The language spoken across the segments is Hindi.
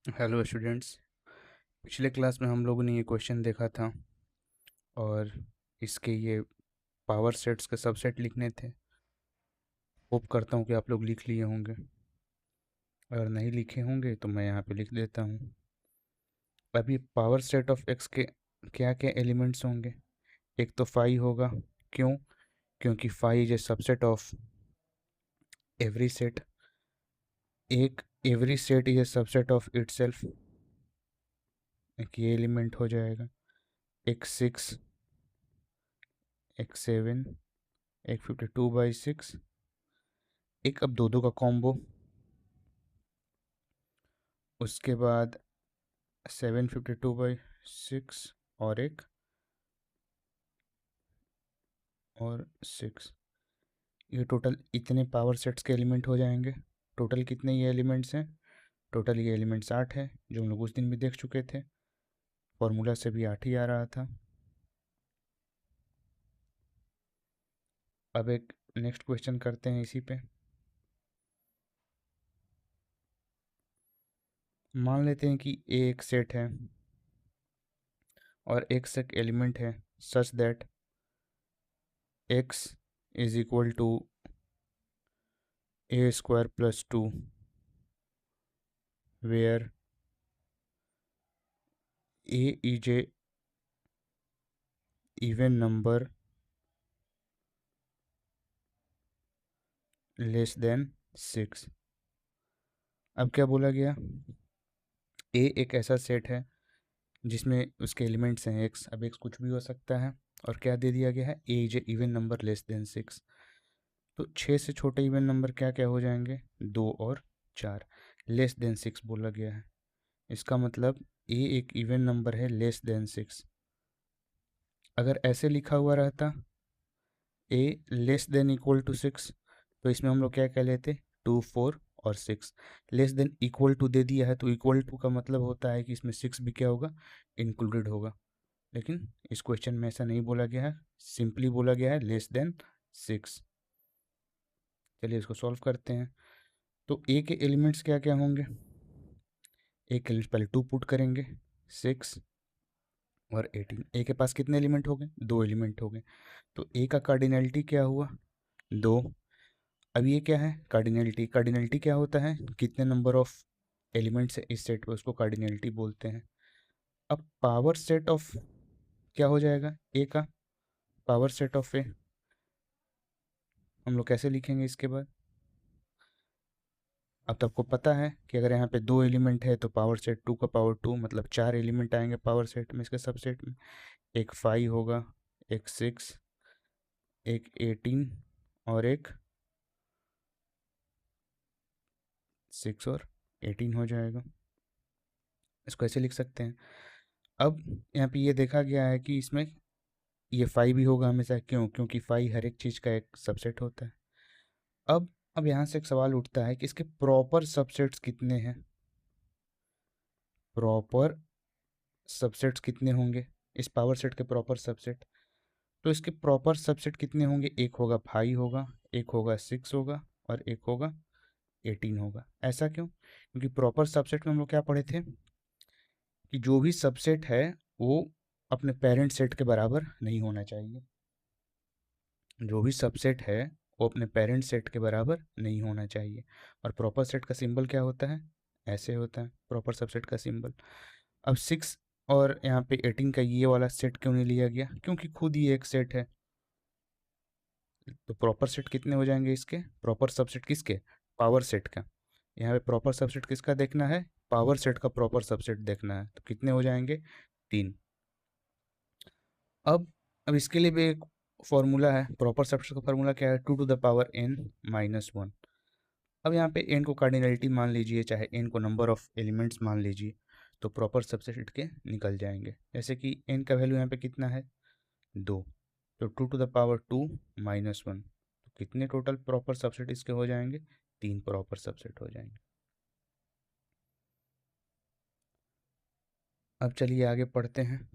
Hello students. पिछले क्लास में हम लोगों ने ये क्वेश्चन देखा था और इसके ये पावर सेट्स के सबसेट लिखने थे। होप करता हूँ कि आप लोग लिख लिए होंगे। अगर नहीं लिखे होंगे तो मैं यहाँ पे लिख देता हूँ। अभी पावर सेट ऑफ एक्स के क्या क्या एलिमेंट्स होंगे। एक तो फाइव होगा। क्यों? क्योंकि five is a subset of every set. एक every set is a subset of itself. एक ये एलिमेंट हो जाएगा। एक सिक्स, एक सेवन, एक 52/6, एक अब दो दो का कॉम्बो। उसके बाद 752/6 और एक और 6। ये टोटल इतने पावर सेट्स के एलिमेंट हो जाएंगे। टोटल कितने ये एलिमेंट्स हैं? टोटल ये एलिमेंट्स 8 है, जो हम लोग उस दिन भी देख चुके थे। फॉर्मूला से भी 8 ही आ रहा था। अब एक नेक्स्ट क्वेश्चन करते हैं इसी पे। मान लेते हैं कि ए एक सेट है और एक्स एक एलिमेंट है such that x is equal to a square plus 2, where a is a even number less than 6। अब क्या बोला गया? ए एक ऐसा सेट है जिसमें उसके एलिमेंट्स हैं एक्स। अब एक्स कुछ भी हो सकता है। और क्या दे दिया गया है? A is a even number less than 6। तो 6 से छोटे इवन नंबर क्या क्या हो जाएंगे? 2 और 4। लेस देन 6 बोला गया है। इसका मतलब ए एक इवन नंबर है लेस देन 6। अगर ऐसे लिखा हुआ रहता ए लेस देन इक्वल टू 6, तो इसमें हम लोग क्या कह लेते? 2, 4 और 6। लेस देन इक्वल टू दे दिया है तो इक्वल टू का मतलब होता है कि इसमें 6 भी क्या होगा? इंक्लूडेड होगा। लेकिन इस क्वेश्चन में ऐसा नहीं बोला गया है, सिंपली बोला गया है लेस देन 6। चलिए इसको सॉल्व करते हैं। तो ए के एलिमेंट्स क्या क्या होंगे? ए के एलिमेंट्स पहले 2 पुट करेंगे, 6 और 18। ए के पास कितने एलिमेंट हो गए? 2 एलिमेंट हो गए। तो ए का कार्डिनलिटी क्या हुआ? 2। अब ये क्या है? कार्डिनलिटी। कार्डिनलिटी क्या होता है? कितने नंबर ऑफ एलिमेंट्स है इस सेट पे, उसको कार्डिनलिटी बोलते हैं। अब पावर सेट ऑफ क्या हो जाएगा ए का? पावर सेट ऑफ ए हम लोग कैसे लिखेंगे इसके बाद? अब तो आपको पता है कि अगर यहाँ पे 2 एलिमेंट है तो पावर सेट 2 का पावर 2, मतलब 4 एलिमेंट आएंगे पावर सेट में, इसके सबसेट में। एक 5 होगा, एक 6, एक 18 और एक 6 और 18 हो जाएगा। इसको ऐसे लिख सकते हैं। अब यहाँ पे ये देखा गया है कि इसमें ये 5 ही होगा हमेशा। क्यों? क्योंकि 5 हर एक चीज़ का एक सबसेट होता है। अब यहाँ से एक सवाल उठता है कि इसके प्रॉपर सबसेट्स कितने हैं? प्रॉपर सबसेट्स कितने होंगे इस पावर सेट के प्रॉपर सबसेट? तो इसके प्रॉपर सबसेट कितने होंगे? एक होगा 5 होगा, एक होगा 6 होगा और एक होगा 18 होगा। ऐसा क्यों? क्योंकि प्रॉपर सबसेट में हम लोग क्या पढ़े थे कि जो भी सबसेट है वो अपने पेरेंट सेट के बराबर नहीं होना चाहिए। जो भी सबसेट है वो अपने पेरेंट सेट के बराबर नहीं होना चाहिए। और प्रॉपर सेट का सिंबल क्या होता है? ऐसे होता है प्रॉपर सबसेट का सिंबल। अब 6 और यहाँ पे 18 का ये वाला सेट क्यों नहीं लिया गया? क्योंकि खुद ही एक सेट है। तो प्रॉपर सेट कितने हो जाएंगे इसके? प्रॉपर सबसेट किसके? पावर सेट का। यहाँ पे प्रॉपर सबसेट किसका देखना है? पावर सेट का प्रॉपर सबसेट देखना है। तो कितने हो जाएंगे? 3। अब इसके लिए भी एक फॉर्मूला है। प्रॉपर सबसेट का फॉर्मूला क्या है? 2 टू द पावर n-1। अब यहाँ पे n को कार्डिनलिटी मान लीजिए, चाहे n को नंबर ऑफ एलिमेंट्स मान लीजिए, तो प्रॉपर सबसेट के निकल जाएंगे। जैसे कि n का वैल्यू यहाँ पे कितना है? 2। तो 2 टू द पावर 2-1, तो कितने टोटल प्रॉपर सबसेट इसके हो जाएंगे? 3 प्रॉपर सबसेट हो जाएंगे। अब चलिए आगे पढ़ते हैं।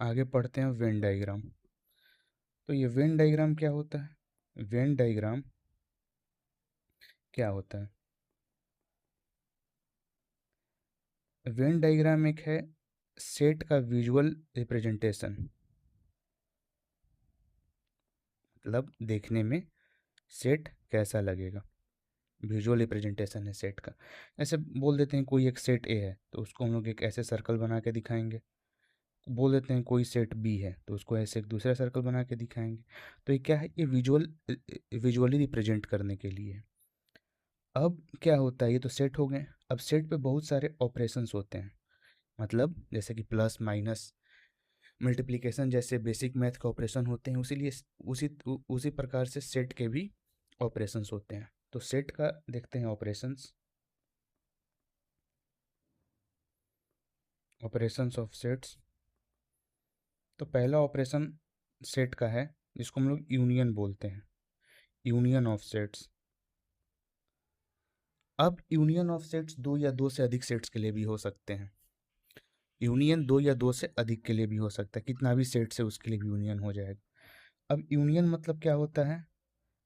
आगे पढ़ते हैं वेन डायग्राम। तो ये वेन डायग्राम क्या होता है? वेन डायग्राम क्या होता है? वेन डायग्राम एक है सेट का विजुअल रिप्रेजेंटेशन, मतलब देखने में सेट कैसा लगेगा, विजुअल रिप्रेजेंटेशन है सेट का। ऐसे बोल देते हैं कोई एक सेट ए है तो उसको हम लोग एक ऐसे सर्कल बना के दिखाएंगे, बोल देते हैं कोई सेट बी है तो उसको ऐसे एक दूसरा सर्कल बना के दिखाएंगे। तो ये क्या है, ये विजुअली रिप्रेजेंट करने के लिए है। अब क्या होता है, ये तो सेट हो गए। अब सेट पे बहुत सारे ऑपरेशंस होते हैं, मतलब जैसे कि प्लस माइनस मल्टीप्लिकेशन जैसे बेसिक मैथ के ऑपरेशन होते हैं, उसी प्रकार से सेट के भी ऑपरेशंस होते हैं। तो सेट का देखते हैं ऑपरेशंस, ऑपरेशंस ऑफ सेट्स। तो पहला ऑपरेशन सेट का है जिसको हम लोग यूनियन बोलते हैं, यूनियन ऑफ सेट्स। अब यूनियन ऑफ सेट्स दो या दो से अधिक सेट्स के लिए भी हो सकते हैं। यूनियन दो या दो से अधिक के लिए भी हो सकता है, कितना भी सेट्स है उसके लिए भी यूनियन हो जाएगा। अब यूनियन मतलब क्या होता है,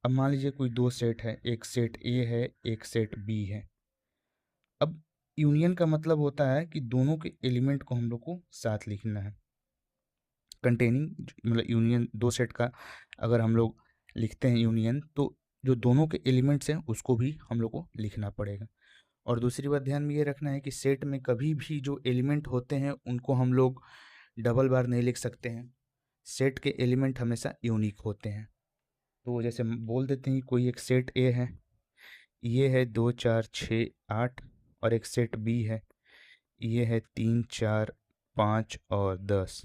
अब मान लीजिए कोई दो सेट है, एक सेट ए है एक सेट बी है। अब यूनियन का मतलब होता है कि दोनों के एलिमेंट को हम लोग को साथ लिखना है, कंटेनिंग, मतलब यूनियन दो सेट का अगर हम लोग लिखते हैं यूनियन, तो जो दोनों के एलिमेंट्स हैं उसको भी हम लोग को लिखना पड़ेगा। और दूसरी बात ध्यान में ये रखना है कि सेट में कभी भी जो एलिमेंट होते हैं उनको हम लोग डबल बार नहीं लिख सकते हैं, सेट के एलिमेंट हमेशा यूनिक होते हैं। तो जैसे हम बोल देते हैं कोई एक सेट ए है, ये है 2 4 6 8, और एक सेट बी है, ये है 3 4 5 और 10।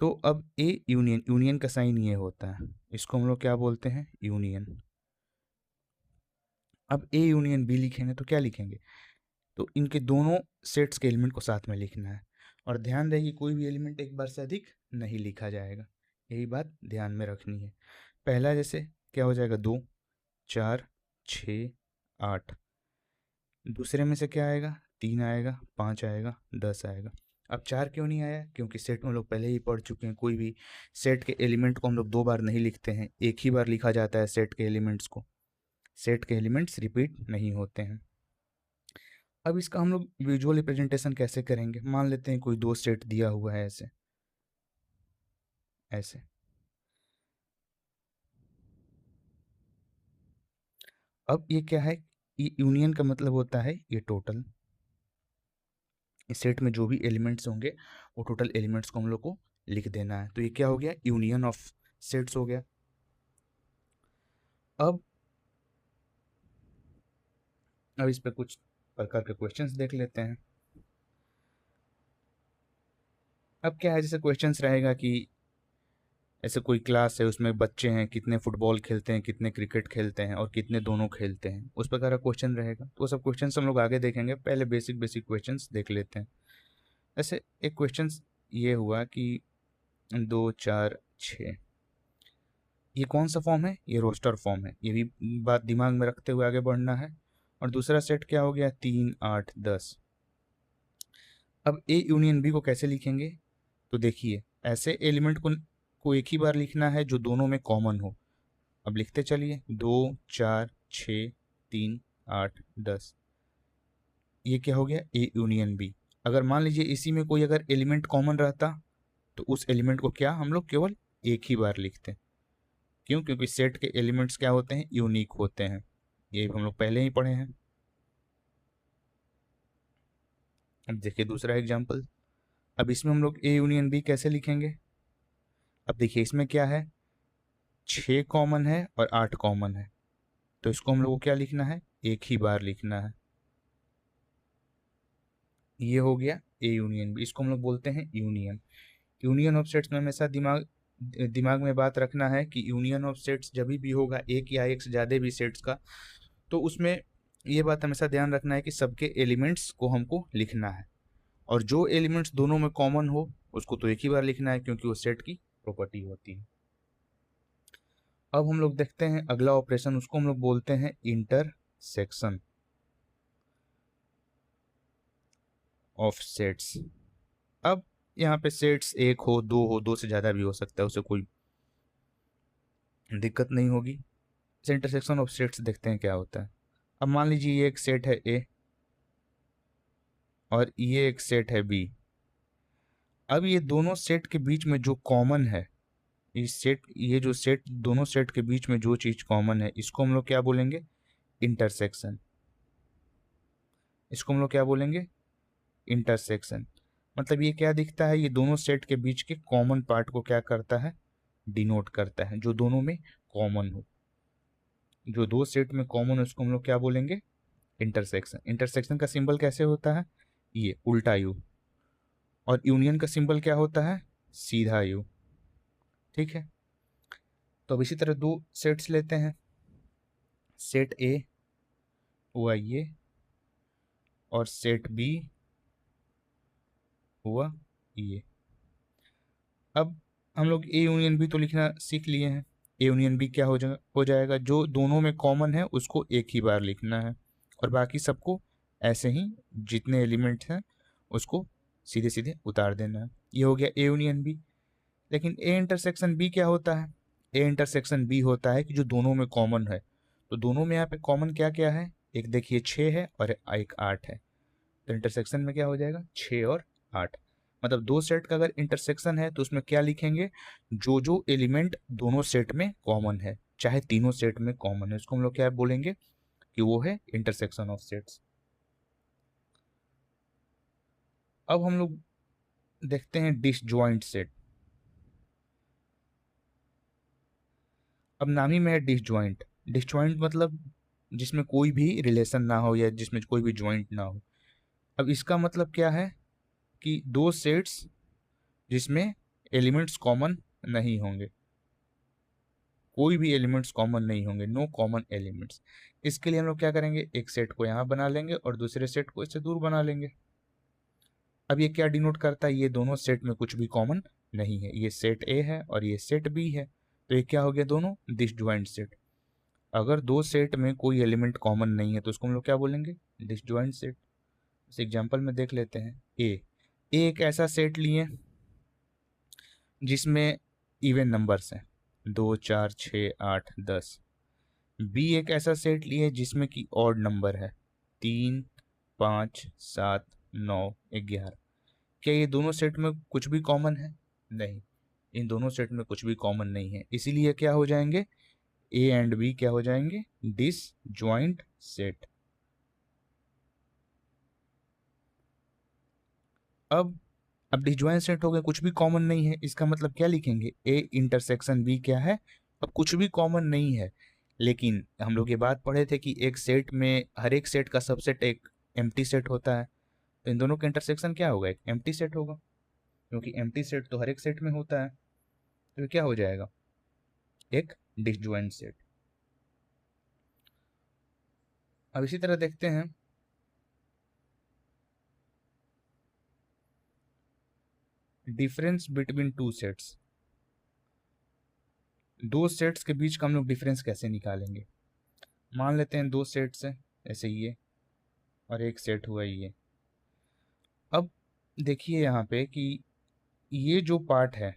तो अब ए यूनियन, यूनियन का साइन ये होता है, इसको हम लोग क्या बोलते हैं, यूनियन। अब ए यूनियन बी लिखेंगे तो क्या लिखेंगे, तो इनके दोनों सेट्स के एलिमेंट को साथ में लिखना है। और ध्यान रहे कि कोई भी एलिमेंट एक बार से अधिक नहीं लिखा जाएगा, यही बात ध्यान में रखनी है। पहला जैसे क्या हो जाएगा, 2 4 6 8। दूसरे में से क्या आएगा, 3 आएगा, 5 आएगा, 10 आएगा। अब 4 क्यों नहीं आया, क्योंकि सेट में हम लोग पहले ही पढ़ चुके हैं, कोई भी सेट के एलिमेंट को हम लोग दो बार नहीं लिखते हैं, एक ही बार लिखा जाता है सेट के एलिमेंट्स को, सेट के एलिमेंट्स रिपीट नहीं होते हैं। अब इसका हम लोग विजुअल रिप्रेजेंटेशन कैसे करेंगे, मान लेते हैं कोई दो सेट दिया हुआ है ऐसे ऐसे। अब ये क्या है, ये यूनियन का मतलब होता है ये टोटल, इस सेट में जो भी एलिमेंट्स होंगे वो टोटल एलिमेंट्स को हम लोग को लिख देना है। तो ये क्या हो गया, यूनियन ऑफ सेट्स हो गया। अब इस पे कुछ प्रकार के क्वेश्चंस देख लेते हैं। अब क्या है, जैसे क्वेश्चंस रहेगा कि ऐसे कोई क्लास है उसमें बच्चे हैं, कितने फुटबॉल खेलते हैं, कितने क्रिकेट खेलते हैं और कितने दोनों खेलते हैं, उस प्रकार का क्वेश्चन रहेगा। तो वो सब क्वेश्चंस हम लोग आगे देखेंगे, पहले बेसिक बेसिक क्वेश्चंस देख लेते हैं। ऐसे एक क्वेश्चन ये हुआ कि 2 4 6, ये कौन सा फॉर्म है, ये रोस्टर फॉर्म है, ये भी बात दिमाग में रखते हुए आगे बढ़ना है। और दूसरा सेट क्या हो गया, 3 8 10। अब ए यूनियन बी को कैसे लिखेंगे, तो देखिए ऐसे एलिमेंट को एक ही बार लिखना है जो दोनों में कॉमन हो। अब लिखते चलिए, 2 4 6 3 8 10, ये क्या हो गया, ए यूनियन बी। अगर मान लीजिए इसी में कोई अगर एलिमेंट कॉमन रहता तो उस एलिमेंट को क्या हम लोग केवल एक ही बार लिखते, क्यों, क्योंकि सेट के एलिमेंट्स क्या होते हैं, यूनिक होते हैं, ये हम लोग पहले ही पढ़े हैं। अब देखिए दूसरा एग्जाम्पल, अब इसमें हम लोग ए यूनियन बी कैसे लिखेंगे। अब देखिए इसमें क्या है, 6 कॉमन है और 8 कॉमन है, तो इसको हम लोग को क्या लिखना है, एक ही बार लिखना है। ये हो गया ए यूनियन बी, इसको हम लोग बोलते हैं यूनियन। यूनियन ऑफ सेट्स में हमेशा दिमाग दिमाग में बात रखना है कि यूनियन ऑफ सेट्स जब भी होगा एक या एक से ज़्यादा भी सेट्स का, तो उसमें ये बात हमेशा ध्यान रखना है कि सबके एलिमेंट्स को हमको लिखना है, और जो एलिमेंट्स दोनों में कॉमन हो उसको तो एक ही बार लिखना है, क्योंकि वो सेट की प्रॉपर्टी होती है। अब हम लोग देखते हैं अगला ऑपरेशन, उसको हम लोग बोलते हैं इंटरसेक्शन ऑफ सेट्स। अब यहाँ पे सेट्स एक हो, दो से ज़्यादा भी हो सकता है, उसे कोई दिक्कत नहीं होगी। इंटरसेक्शन ऑफ सेट्स देखते हैं क्या होता है। अब मान लीजिए ये एक सेट है ए, और ये एक सेट है बी। अब ये दोनों सेट के बीच में जो कॉमन है, ये जो सेट, दोनों सेट के बीच में जो चीज कॉमन है, इसको हम लोग क्या बोलेंगे? इंटरसेक्शन। इसको हम लोग क्या बोलेंगे? इंटरसेक्शन। मतलब ये क्या दिखता है? ये दोनों सेट के बीच के कॉमन पार्ट को क्या करता है? डिनोट करता है, जो दोनों में कॉमन हो। जो दो सेट में कॉमन है उसको हम लोग क्या बोलेंगे? इंटरसेक्शन। इंटरसेक्शन का सिंबल कैसे होता है? ये उल्टा यू। और यूनियन का सिंबल क्या होता है? सीधा यू। ठीक है, तो अब इसी तरह दो सेट्स लेते हैं। सेट ए हुआ ये, और सेट बी हुआ ये। अब हम लोग ए यूनियन बी तो लिखना सीख लिए हैं। ए यूनियन बी क्या हो जाएगा? जो दोनों में कॉमन है उसको एक ही बार लिखना है, और बाकी सबको ऐसे ही जितने एलिमेंट्स हैं उसको सीधे सीधे उतार देना है। ये हो गया ए यूनियन बी। लेकिन ए इंटरसेक्शन बी क्या होता है? ए इंटरसेक्शन बी होता है कि जो दोनों में कॉमन है। तो दोनों में यहाँ पे कॉमन क्या क्या है? एक देखिए 6 है और एक 8 है। तो इंटरसेक्शन में क्या हो जाएगा? 6 और 8। मतलब दो सेट का अगर इंटरसेक्शन है तो उसमें क्या लिखेंगे? जो जो एलिमेंट दोनों सेट में कॉमन है, चाहे तीनों सेट में कॉमन है, उसको हम लोग क्या बोलेंगे? कि वो है इंटरसेक्शन ऑफ सेट्स। अब हम लोग देखते हैं डिसजॉइंट सेट। अब नाम ही में है डिसजॉइंट। डिसजॉइंट मतलब जिसमें कोई भी रिलेशन ना हो या जिसमें कोई भी जॉइंट ना हो। अब इसका मतलब क्या है? कि दो सेट्स जिसमें एलिमेंट्स कॉमन नहीं होंगे, कोई भी एलिमेंट्स कॉमन नहीं होंगे, नो कॉमन एलिमेंट्स। इसके लिए हम लोग क्या करेंगे? एक सेट को यहाँ बना लेंगे और दूसरे सेट को इससे दूर बना लेंगे। अब ये क्या डिनोट करता है? ये दोनों सेट में कुछ भी कॉमन नहीं है। ये सेट ए है और ये सेट बी है, तो ये क्या हो गया? दोनों डिसजॉइंट सेट। अगर दो सेट में कोई एलिमेंट कॉमन नहीं है तो उसको हम लोग क्या बोलेंगे? Disjoint set. इस एग्जांपल में देख लेते हैं। ए एक ऐसा सेट लिए जिसमें इवन नंबर्स हैं, 2 4 6 8 10। बी एक ऐसा सेट लिए जिसमें कि ऑड नंबर है, 3 5 7 9 11। क्या ये दोनों सेट में कुछ भी कॉमन है? नहीं, इन दोनों सेट में कुछ भी कॉमन नहीं है। इसीलिए क्या हो जाएंगे? ए एंड बी क्या हो जाएंगे? Disjoint set. अब डिसजॉइंट सेट हो गए, कुछ भी कॉमन नहीं है। इसका मतलब क्या लिखेंगे? ए इंटरसेक्शन बी क्या है? अब कुछ भी कॉमन नहीं है। लेकिन हम लोग ये बात पढ़े थे कि एक सेट में, हर एक सेट का सबसेट एक एम्प्टी सेट होता है। तो इन दोनों का इंटरसेक्शन क्या होगा? एक एम्प्टी सेट होगा, क्योंकि एम्प्टी सेट तो हर एक सेट में होता है। तो ये क्या हो जाएगा? एक डिसजॉइंट सेट। अब इसी तरह देखते हैं डिफरेंस बिटवीन टू सेट्स। दो सेट्स के बीच का हम लोग डिफरेंस कैसे निकालेंगे? मान लेते हैं दो सेट्स हैं, ऐसे ये और एक सेट हुआ ये। अब देखिए यहाँ पे कि ये जो पार्ट है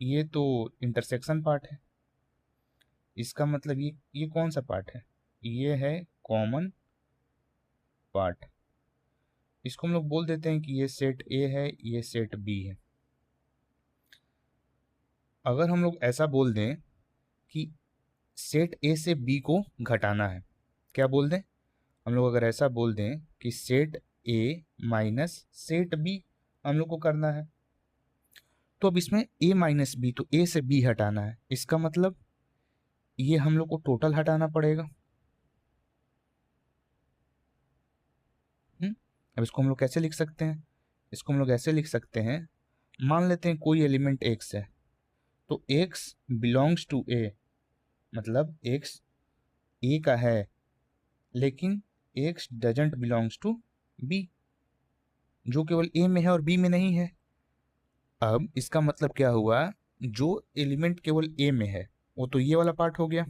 ये तो इंटरसेक्शन पार्ट है। इसका मतलब ये कौन सा पार्ट है? ये है कॉमन पार्ट। इसको हम लोग बोल देते हैं कि ये सेट ए है, ये सेट बी है। अगर हम लोग ऐसा बोल दें कि सेट ए से बी को घटाना है, क्या बोल दें? हम लोग अगर ऐसा बोल दें कि set A minus set B हम लोग को करना है, तो अब इसमें ए माइनस बी, तो ए से बी हटाना है। इसका मतलब ये हम लोग को टोटल हटाना पड़ेगा। अब इसको हम लोग कैसे लिख सकते हैं? इसको हम लोग ऐसे लिख सकते हैं, मान लेते हैं कोई एलिमेंट एक्स है, तो एक्स बिलोंग्स टू ए, मतलब एक्स ए का है, लेकिन x doesn't belongs to B, जो केवल ए में है और बी में नहीं है। अब इसका मतलब क्या हुआ? जो एलिमेंट केवल ए में है वो तो ये वाला पार्ट हो गया,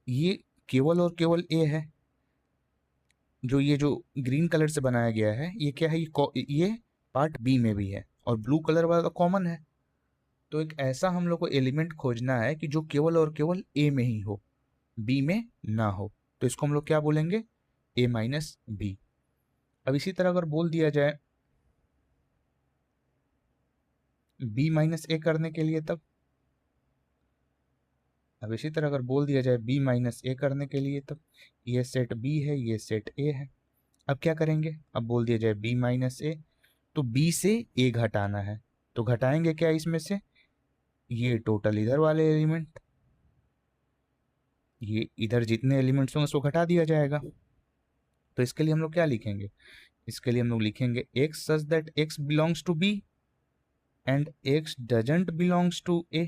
ये केवल और केवल ए है। जो ये जो ग्रीन कलर से बनाया गया है ये क्या है? ये पार्ट बी में भी है और ब्लू कलर वाला कॉमन है। तो एक ऐसा हम लोग को एलिमेंट खोजना है कि जो केवल और केवल ए में ही हो, बी में ना हो। तो इसको हम लोग क्या बोलेंगे? ए माइनस बी। अब इसी तरह अगर बोल दिया जाए बी माइनस ए करने के लिए, तब अब इसी तरह अगर बोल दिया जाए बी माइनस ए करने के लिए, तब ये सेट बी है, ये सेट ए है। अब क्या करेंगे, अब बोल दिया जाए बी माइनस ए, तो बी से ए घटाना है, तो घटाएंगे क्या इसमें से, ये टोटल इधर वाले एलिमेंट, ये इधर जितने एलिमेंट्स होंगे उसको घटा दिया जाएगा। तो इसके लिए हम लोग क्या लिखेंगे, इसके लिए हम लोग लिखेंगे x such that x belongs to b and x doesn't belongs to a।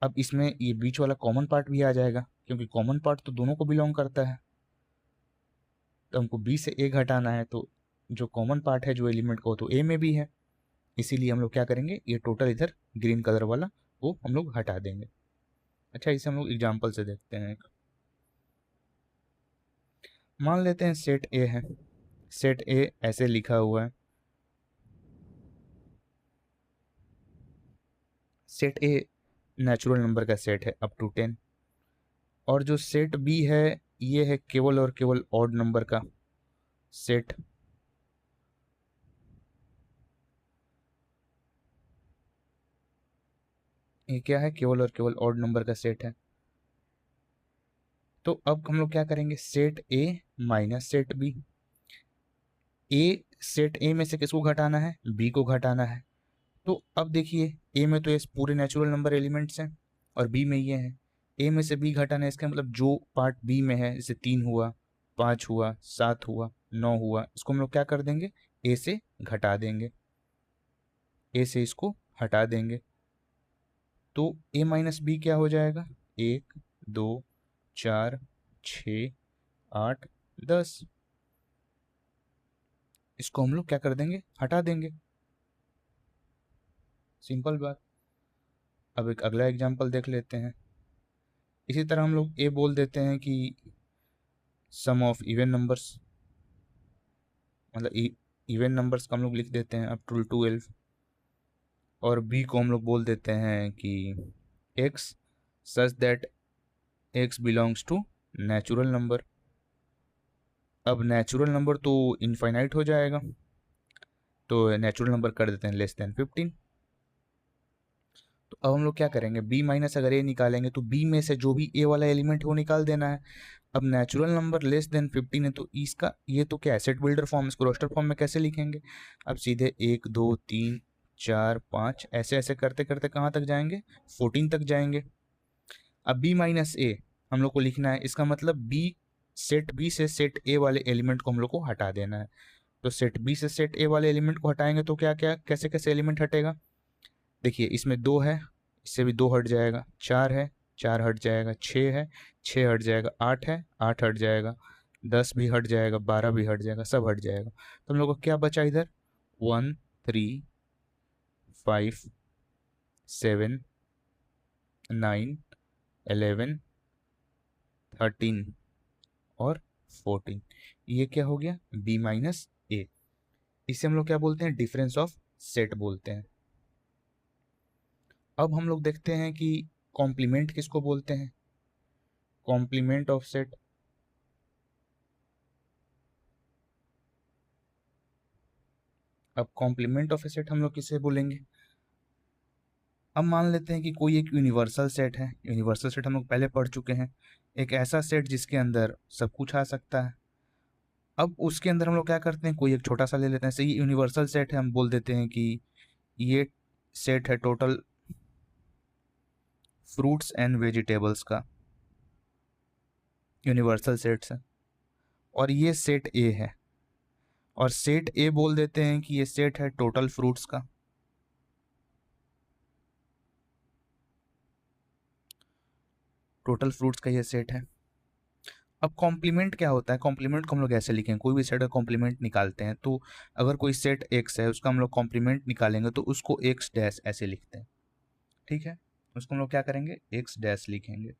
अब इसमें ये बीच वाला कॉमन पार्ट भी आ जाएगा, क्योंकि कॉमन पार्ट तो दोनों को बिलोंग करता है। तो हमको b से a घटाना है, तो जो कॉमन पार्ट है जो एलिमेंट का, वो तो a में भी है, इसीलिए हम लोग क्या करेंगे, ये टोटल इधर ग्रीन कलर वाला वो हम लोग हटा देंगे। अच्छा, इसे हम लोग एग्जाम्पल से देखते हैं। मान लेते हैं सेट ए है, सेट ए ऐसे लिखा हुआ है, सेट ए नेचुरल नंबर का सेट है अप टू 10, और जो सेट बी है ये है केवल और केवल ऑड नंबर का सेट। ये क्या है, केवल और केवल ऑड नंबर का सेट है। तो अब हम लोग क्या करेंगे, set A minus set B. A set A में से किसको घटाना है, बी को घटाना है। तो अब देखिए ए में तो ये पूरे नेचुरल नंबर एलिमेंट्स हैं और बी में ये हैं, ए में से बी घटाना है, इसका मतलब जो पार्ट बी में है, जैसे 3 हुआ, 5 हुआ, 7 हुआ, 9 हुआ, इसको हम लोग क्या कर देंगे, ए से घटा देंगे, ए से इसको हटा देंगे। तो ए माइनस बी क्या हो जाएगा, 1 2 4 6 8 10, इसको हम लोग क्या कर देंगे, हटा देंगे, सिंपल बात। अब एक अगला एग्जाम्पल देख लेते हैं। इसी तरह हम लोग ए बोल देते हैं कि सम ऑफ इवन नंबर्स, मतलब इवन नंबर्स का हम लोग लिख देते हैं अप टू 12, और बी को हम लोग बोल देते हैं कि x such that x belongs to natural number. अब नेचुरल नंबर तो इनफाइनाइट हो जाएगा, तो नेचुरल नंबर कर देते हैं लेस देन 15। तो अब हम लोग क्या करेंगे, b माइनस अगर a निकालेंगे तो b में से जो भी a वाला एलिमेंट है वो निकाल देना है। अब नेचुरल नंबर लेस देन 15 है, तो इसका ये तो क्या है, सेट बिल्डर फॉर्म, इसको रोस्टर फॉर्म में कैसे लिखेंगे, अब सीधे 1 2 3 4 5 ऐसे ऐसे करते करते कहाँ तक जाएंगे, 14 तक जाएंगे। अब b माइनस ए हम लोग को लिखना है, इसका मतलब b सेट b से सेट a वाले एलिमेंट को हम लोग को हटा देना है। तो सेट b से सेट a वाले एलिमेंट को हटाएंगे तो क्या क्या कैसे कैसे एलिमेंट हटेगा, देखिए इसमें 2 है, इससे भी 2 हट जाएगा, 4 है, 4 हट जाएगा, 6 है, 6 हट जाएगा, 8 है, 8 हट जाएगा, 10 भी हट जाएगा, 12 भी हट जाएगा, सब हट जाएगा। तो हम लोग को क्या बचा इधर, 1 3 5 7 9 11 13 और 14, ये क्या हो गया, b माइनस ए। इसे हम लोग क्या बोलते हैं, डिफरेंस ऑफ सेट बोलते हैं। अब हम लोग देखते हैं कि कॉम्प्लीमेंट किसको बोलते हैं, कॉम्प्लीमेंट ऑफ सेट। अब कॉम्प्लीमेंट ऑफ ए सेट हम लोग किसे बोलेंगे, अब मान लेते हैं कि कोई एक यूनिवर्सल सेट है, यूनिवर्सल सेट हम लोग पहले पढ़ चुके हैं, एक ऐसा सेट जिसके अंदर सब कुछ आ सकता है। अब उसके अंदर हम लोग क्या करते हैं, कोई एक छोटा सा ले लेते हैं, सही यूनिवर्सल सेट है, हम बोल देते हैं कि ये सेट है टोटल फ्रूट्स एंड वेजिटेबल्स का, यूनिवर्सल सेट्स है, और ये सेट ए है, और सेट ए बोल देते हैं कि ये सेट है टोटल फ्रूट्स का। टोटल फ्रूट्स का ये सेट है। अब कॉम्प्लीमेंट क्या होता है, कॉम्प्लीमेंट को हम लोग ऐसे लिखेंगे, कोई भी सेट का कॉम्प्लीमेंट निकालते हैं, तो अगर कोई सेट एक्स है उसका हम लोग कॉम्प्लीमेंट निकालेंगे तो उसको एक्स डैश ऐसे लिखते हैं, ठीक है, उसको हम लोग क्या करेंगे, एक्स डैश लिखेंगे।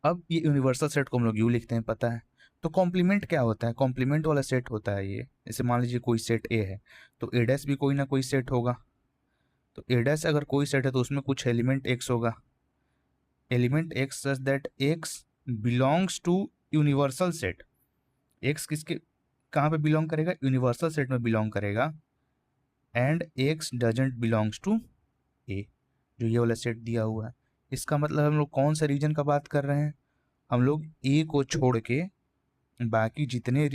अब ये यूनिवर्सल सेट को हम लोग यू लिखते हैं, पता है। तो कॉम्प्लीमेंट क्या होता है, कॉम्प्लीमेंट वाला सेट होता है ये, जैसे मान लीजिए कोई सेट ए है तो ए डैश भी कोई ना कोई सेट होगा, तो ए डैश अगर कोई सेट है तो उसमें कुछ एलिमेंट एक्स होगा, element x such that x belongs to universal set. X किसके कहाँ पे बिलोंग करेगा? यूनिवर्सल सेट में बिलोंग करेगा। And x doesn't belongs to A, जो ये वाला सेट दिया हुआ है। इसका मतलब हम लोग कौन सा रीजन का बात कर रहे हैं? हम लोग ए को छोड़ के बाकी जितने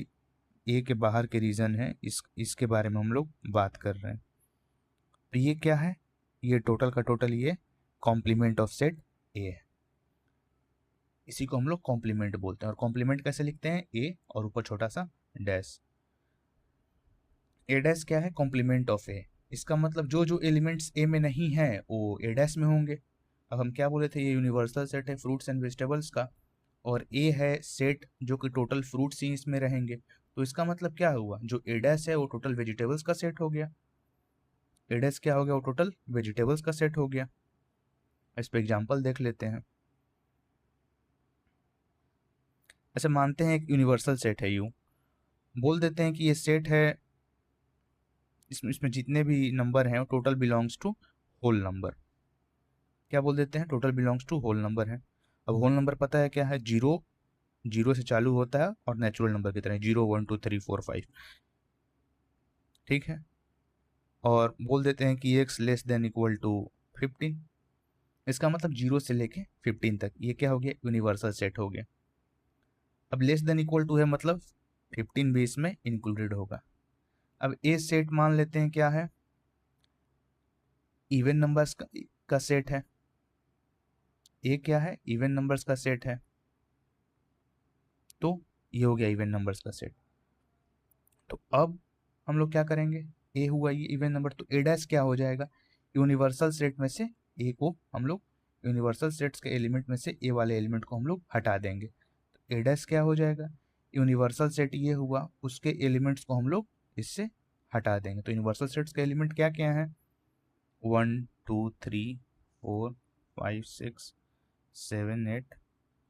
ए के बाहर के रीजन हैं इसके बारे में हम लोग बात कर रहे हैं। तो ये क्या है? ये टोटल का टोटल ये कॉम्प्लीमेंट ऑफ सेट ए है। इसी को हम लोग कॉम्प्लीमेंट बोलते हैं। और कॉम्प्लीमेंट कैसे लिखते हैं? ए और ऊपर छोटा सा डैश। ए डैश क्या है? कॉम्प्लीमेंट ऑफ ए। इसका मतलब जो जो एलिमेंट्स ए में नहीं है वो ए डैश में होंगे। अब हम क्या बोले थे? ये यूनिवर्सल सेट है फ्रूट्स एंड वेजिटेबल्स का, और ए है सेट जो कि टोटल फ्रूट्स ही इसमें रहेंगे। तो इसका मतलब क्या हुआ? जो ए डैश है वो टोटल वेजिटेबल्स का सेट हो गया। ए डैश क्या हो गया? वो टोटल वेजिटेबल्स का सेट हो गया। इस पे एग्जांपल देख लेते हैं। ऐसे मानते हैं एक यूनिवर्सल सेट है, यू बोल देते हैं कि ये सेट है, इसमें जितने भी नंबर हैं वो total belongs to whole number. क्या बोल देते हैं? Total belongs to whole number है। अब होल नंबर पता है क्या है? जीरो, जीरो से चालू होता है और नेचुरल नंबर की तरह 0 1 2 3 4 5, ठीक है। और बोल देते हैं कि x less than equal to 15। इसका मतलब 0 से लेके 15 तक ये क्या हो गया? यूनिवर्सल सेट हो गया। अब लेस देन इक्वल टू है मतलब 15 भी इसमें इंक्लूडेड होगा। अब ए सेट मान लेते हैं क्या है? इवन नंबर्स का सेट है। ए क्या है? इवन नंबर्स का सेट है। तो ये हो गया इवन नंबर्स का सेट। तो अब हम लोग क्या करेंगे? ए हुआ ये इवन नंबर, तो ए डैश क्या हो जाएगा? यूनिवर्सल सेट में से ए को हम लोग, यूनिवर्सल सेट्स के एलिमेंट में से ए वाले एलिमेंट को हम लोग हटा देंगे। तो ए डैश क्या हो जाएगा? यूनिवर्सल सेट ये हुआ, उसके एलिमेंट्स को हम लोग इससे हटा देंगे। तो यूनिवर्सल सेट्स के एलिमेंट क्या क्या हैं? 1 2 3 4 5 6 7 8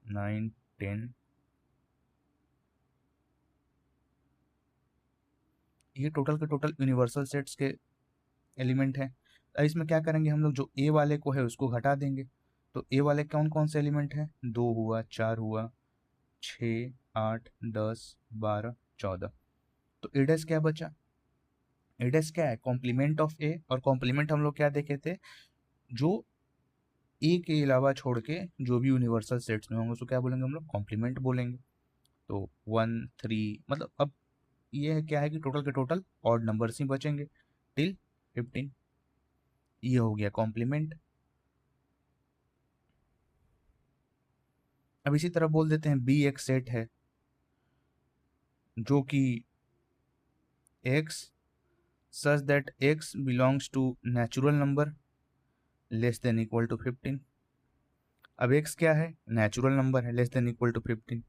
9 10, ये टोटल के टोटल यूनिवर्सल सेट्स के एलिमेंट हैं। अब इसमें क्या करेंगे हम लोग? जो ए वाले को है उसको घटा देंगे। तो ए वाले कौन कौन से एलिमेंट हैं? 2 हुआ, 4 हुआ, 6 8 10 12 14। तो ए डैश क्या बचा? ए डैश क्या है? कॉम्प्लीमेंट ऑफ ए। और कॉम्प्लीमेंट हम लोग क्या देखे थे? जो ए के अलावा छोड़ के जो भी यूनिवर्सल सेट्स में होंगे उसको क्या बोलेंगे हम लोग? कॉम्प्लीमेंट बोलेंगे। तो 1 3, मतलब अब ये है क्या है कि टोटल के टोटल ऑड नंबर्स ही बचेंगे टिल 15। ये हो गया कॉम्प्लीमेंट। अब इसी तरह बोल देते हैं बी एक सेट है जो कि x such that x belongs to natural number less than equal to 15। अब x क्या है? नेचुरल नंबर है, लेस देन इक्वल टू 15।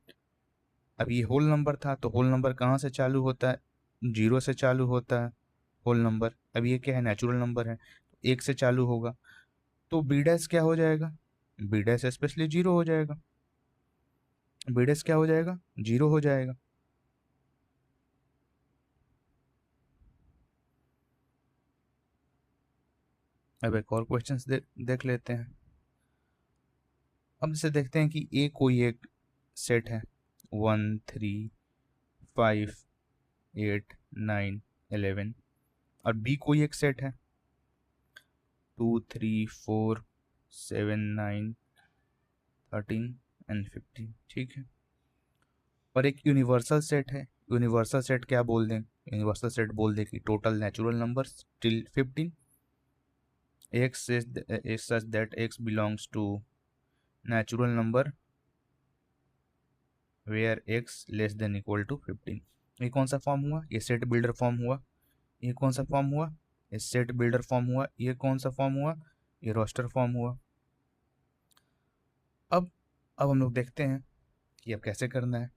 अब ये होल नंबर था, तो होल नंबर कहाँ से चालू होता है? 0 से चालू होता है होल नंबर। अब ये क्या है? नेचुरल नंबर है, तो 1 से चालू होगा। तो बी डैश क्या हो जाएगा? बी डैश स्पेशली 0 हो जाएगा। बी डैश क्या हो जाएगा? 0 हो जाएगा। अब एक और क्वेश्चन देख लेते हैं। अब इसे देखते हैं कि ए कोई एक सेट है 1 3 5 8 9 11, और बी कोई एक सेट है 2 3 4 7 9 13 एंड 15, ठीक है। और एक यूनिवर्सल सेट है। यूनिवर्सल सेट क्या बोल दें? यूनिवर्सल सेट बोल दे कि total natural numbers till 15। x is such that x belongs to natural number where x less than equal to 15। ये कौन सा फॉर्म हुआ? ये सेट बिल्डर फॉर्म हुआ। ये कौन सा फॉर्म हुआ? ये सेट बिल्डर फॉर्म हुआ। ये कौन सा फॉर्म हुआ? ये रोस्टर फॉर्म हुआ। अब हम लोग देखते हैं कि अब कैसे करना है।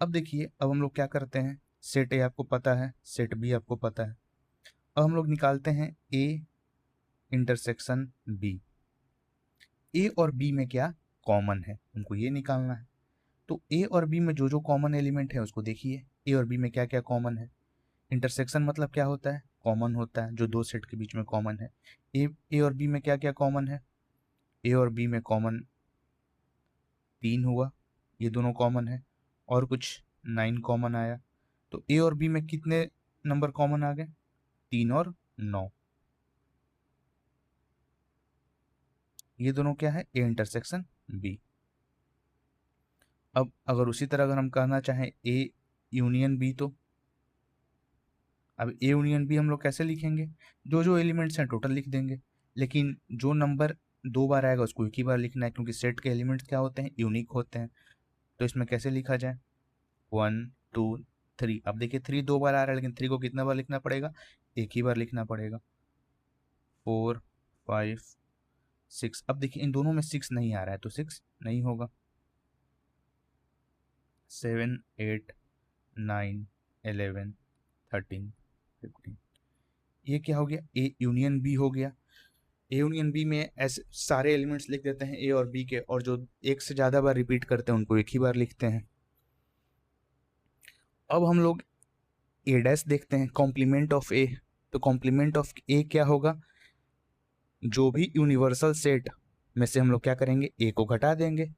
अब देखिए, अब हम लोग क्या करते हैं? सेट ए आपको पता है, सेट बी आपको पता है। अब हम लोग निकालते हैं ए इंटरसेक्शन बी। ए और बी में क्या कॉमन है हमको ये निकालना है। तो ए और बी में जो जो कॉमन एलिमेंट है उसको देखिए। ए और बी में क्या क्या कॉमन है? इंटरसेक्शन मतलब क्या होता है? कॉमन होता है, जो दो सेट के बीच में कॉमन है। ए और बी में क्या क्या कॉमन है? ए और बी में कॉमन 3 हुआ, ये दोनों कॉमन है, और कुछ 9 कॉमन आया। तो ए और बी में कितने नंबर कॉमन आ गए? 3 और 9। ये दोनों क्या है? A intersection B. अब अगर उसी तरह अगर हम कहना चाहें ए यूनियन बी, तो अब ए यूनियन बी हम लोग कैसे लिखेंगे? जो जो एलिमेंट्स हैं टोटल लिख देंगे, लेकिन जो नंबर 2 बार आएगा उसको एक ही बार लिखना है, क्योंकि सेट के एलिमेंट्स क्या होते हैं? यूनिक होते हैं। तो इसमें कैसे लिखा जाए? 1 2 3। अब देखिए 3 2 बार आ रहा है, लेकिन 3 को कितना बार लिखना पड़ेगा? एक ही बार लिखना पड़ेगा। 4 5 6। अब देखिए इन दोनों में 6 नहीं आ रहा है, तो 6 नहीं होगा। 7 8 9 11 13 15। ये क्या हो गया? ए यूनियन बी हो गया। ए यूनियन बी में ऐसे सारे एलिमेंट्स लिख देते हैं ए और बी के, और जो एक से ज़्यादा बार रिपीट करते हैं उनको एक ही बार लिखते हैं। अब हम लोग ए डैश देखते हैं, कॉम्प्लीमेंट ऑफ ए। तो कॉम्प्लीमेंट ऑफ ए क्या होगा? जो भी यूनिवर्सल सेट में से हम लोग क्या करेंगे? ए को घटा देंगे।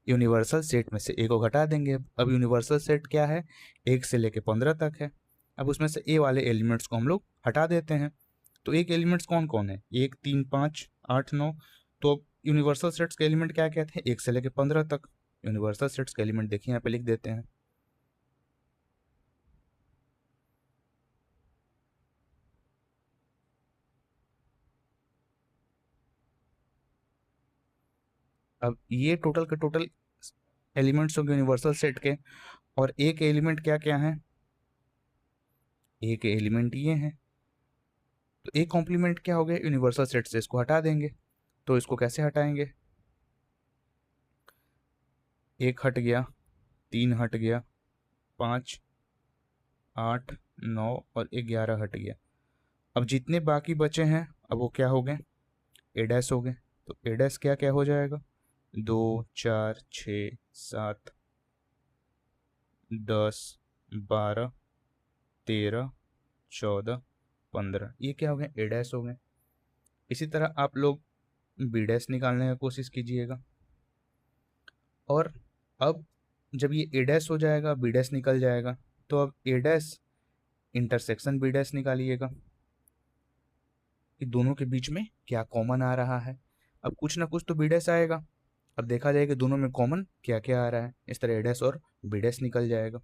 यूनिवर्सल सेट में से ए को घटा देंगे। अब यूनिवर्सल सेट क्या है? 1 से लेके 15 तक है। अब उसमें से ए वाले एलिमेंट्स को हम लोग हटा देते हैं। तो एक एलिमेंट्स कौन कौन है? 1 3 5 8 9। तो यूनिवर्सल सेट्स के एलिमेंट क्या कहते हैं? 1 से लेके 15 तक। यूनिवर्सल सेट्स के एलिमेंट देखिए यहाँ पे लिख देते हैं। अब ये टोटल के टोटल एलिमेंट्स होंगे यूनिवर्सल सेट के, और ए के एलिमेंट क्या क्या हैं? ए के एलिमेंट ये हैं। तो ए कॉम्प्लीमेंट क्या हो गया? यूनिवर्सल सेट से इसको हटा देंगे। तो इसको कैसे हटाएंगे? 1 हट गया, 3 हट गया, 5 8 9 और 11 हट गया। अब जितने बाकी बचे हैं अब वो क्या हो गए? ए डैश हो गए। तो ए डैश क्या क्या हो जाएगा? 2 4 6 7 10 12 13 14 15। ये क्या हो गए? ए डैश हो गए। इसी तरह आप लोग बी डैश निकालने की कोशिश कीजिएगा। और अब जब ये ए डैश हो जाएगा, बी डैश निकल जाएगा, तो अब ए डैश इंटरसेक्शन बी डैश निकालिएगा कि दोनों के बीच में क्या कॉमन आ रहा है। अब कुछ ना कुछ तो बी डैश आएगा। अब देखा जाएगा दोनों में कॉमन क्या क्या आ रहा है। इस तरह ए डैश और बी डैश निकल जाएगा।